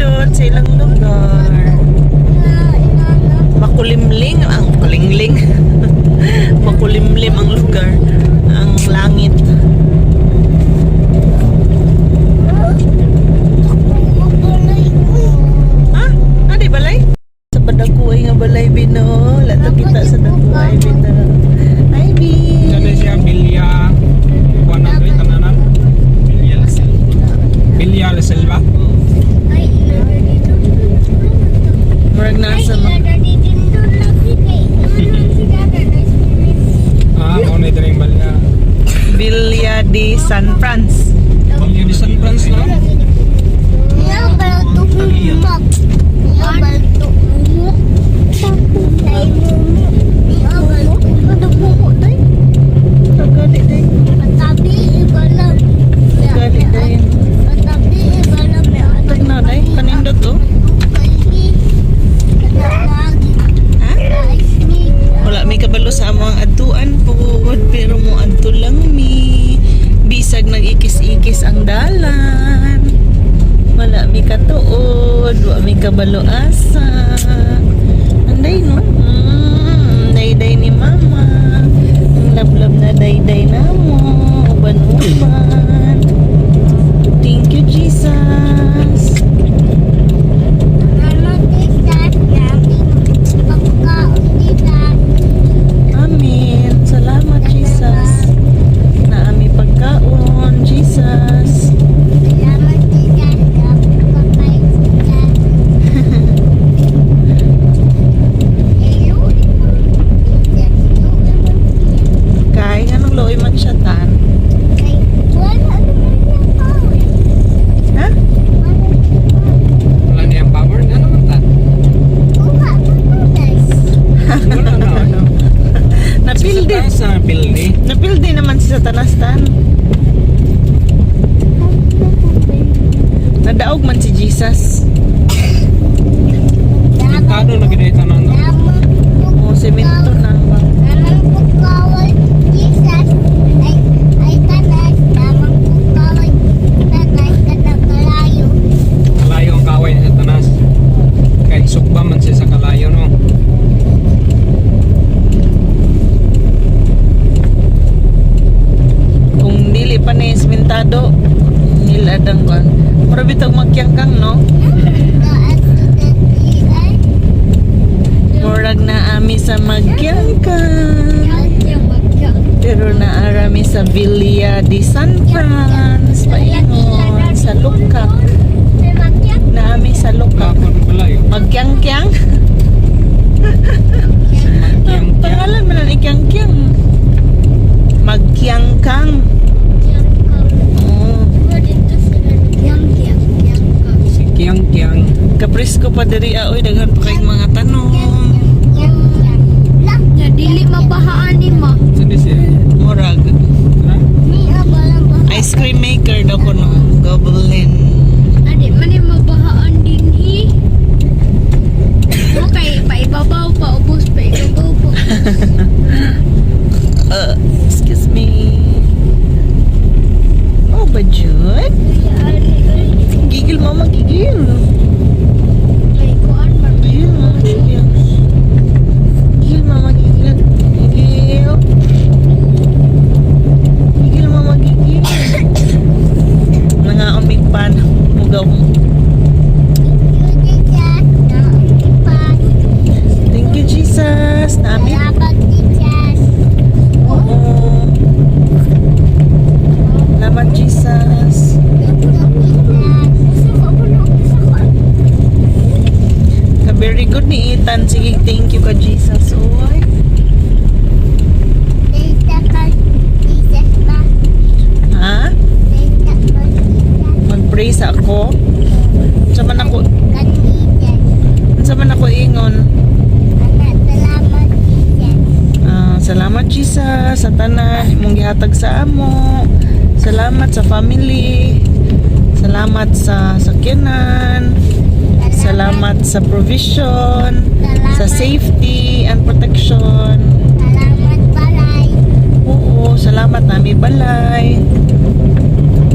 nindot sa ilang lugar. Makulimling ang kulingling. Makulimlim ang lugar, ang langit. Ha? Adi balay? Sa Badakuay nga balay bino. Lato kita sa Badakuay bino. Hi B. Jadi siya Bilya kuan na ito kananan. Bilya La Selva. Murag nasa Mo na ito rin Bilya. Villa de San Franz. Bilya di San Franz no? Tagali day. Tagali day. Tagna day. Kanindot oh. Wala may kabalo sa among adtuan po, pero mo adto lang mi. Bisag nag-ikis-ikis ang dalan. Wala mi katuod, wala mi kabalo asa. Anday no? Day-day ni mama. Ang lablab na day-day na mo. Uban-uban. Thank you, Jesus. Amen. Salamat, Jesus. Na ami pagkaon, Jesus. Kay anong loy man siya tan? Ha? Wala niyang power nga naman ta. Wala na ano. Napildi. Sa pildi. Napildi naman si Satanas tan. Nadaog man si Jesus. Tado na gid ito no. O semento nang ba? Kalayo ang kaway sa tanas. Kay sugba man siya sa kalayo no. Kung dili pa ni sementado, niladang kan. Mura bitag magkyangkang no? Murag na ami sa magkyangkang. Pero naarami sa Villa de San Franz. Paingon sa Lukak. Naami sa Lukak. Kapon kalayo. Magkyangkyang? Pangalan mo lang ikyangkyang. Magkyangkang. Oo. Si Kiang. Kaprisko pa diri oy daghan pa kay mga tanong. Dili mabahaan ni ma. Saan siya? Murag Ha? ice cream maker daw ko no. Goblin. Adi man yung mabahaan din hi. Okay, paibabaw pa ubos paibabaw pa. Excuse me. Oh, bajud? Gigil mama, gigil. Ay, kuan man. Gigil mama, gigil. Gigil mama, gigil. Gigil. Gigil mama, gigil. Nangaamig pan. Mugaw mo. Thank you, Jesus. Namin. Oo. Salamat, Jesus. Very good ni Ethan. Sige, thank you ka, Jesus. Oy. Ha? Mag-pray sa ako. Sa man ako ingon. Salamat Jesus sa tanan imong gihatag sa amo. Salamat sa family. Salamat sa sakyanan. Salamat sa provision, sa safety and protection. Oo, salamat na ami balay.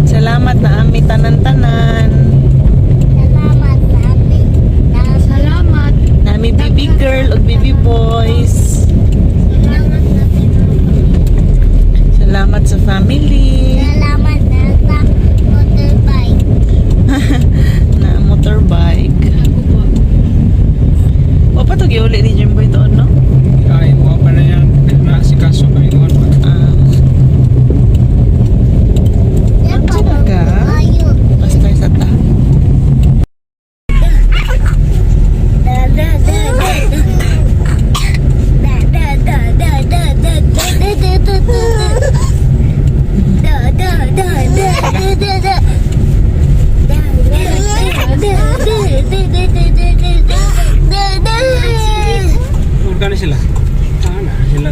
Salamat na ami tanan-tanan. baby girl o baby boys. Salamat sa family. Salamat na sa motorbike. Na motorbike. O pa to giuli ni Jimboy to, no? Ay, huwag pa na yan. Na si Kaso kami doon. Ang talaga? Basta sa ta. Huwag na sila. Na sila.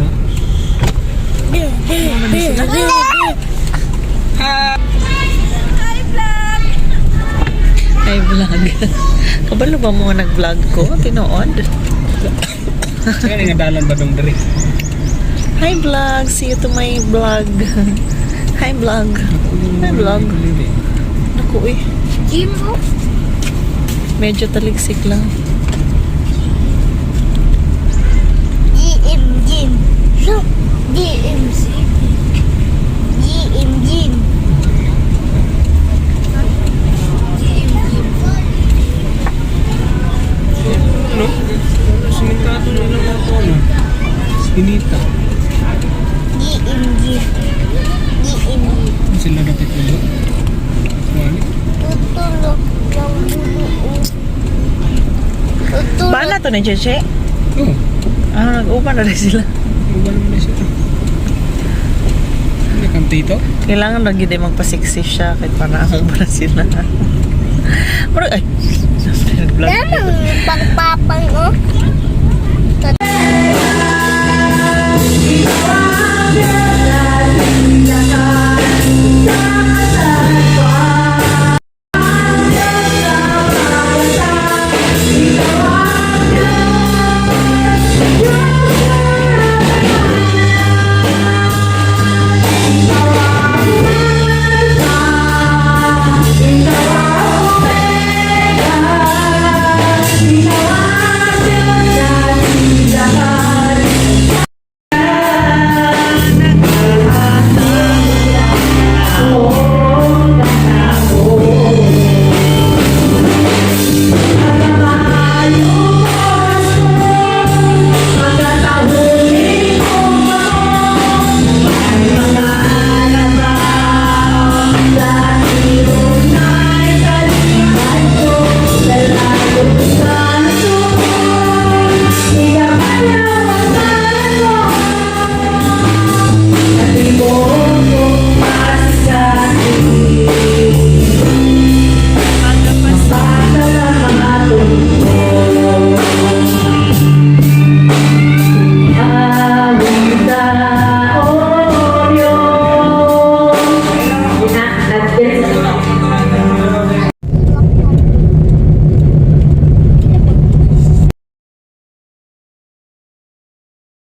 Ay, vlog. Kabalo ba mo nag-vlog ko? Tinood? Kaya nga dalan ba dong diri? Hi vlog! See you to my vlog. Hi vlog. Hi vlog. Naku eh. Jim, oh. Medyo taligsik lang. Jim. Look, Jim. Jim. Ano? Simentado na lang ako ano? Inita. Jim. Sila dapat ulo. Wali. Tutulog ng bulo. Tutulog. Bala to ni Cheche? Oh, Ah, nag-upan na rin sila. ano ba naman na sila? Hindi kang tito? Kailangan lagi din magpa-sexy siya kahit parang ba na sila. Parang, ay! Vlog. Damang pagpapang, oh.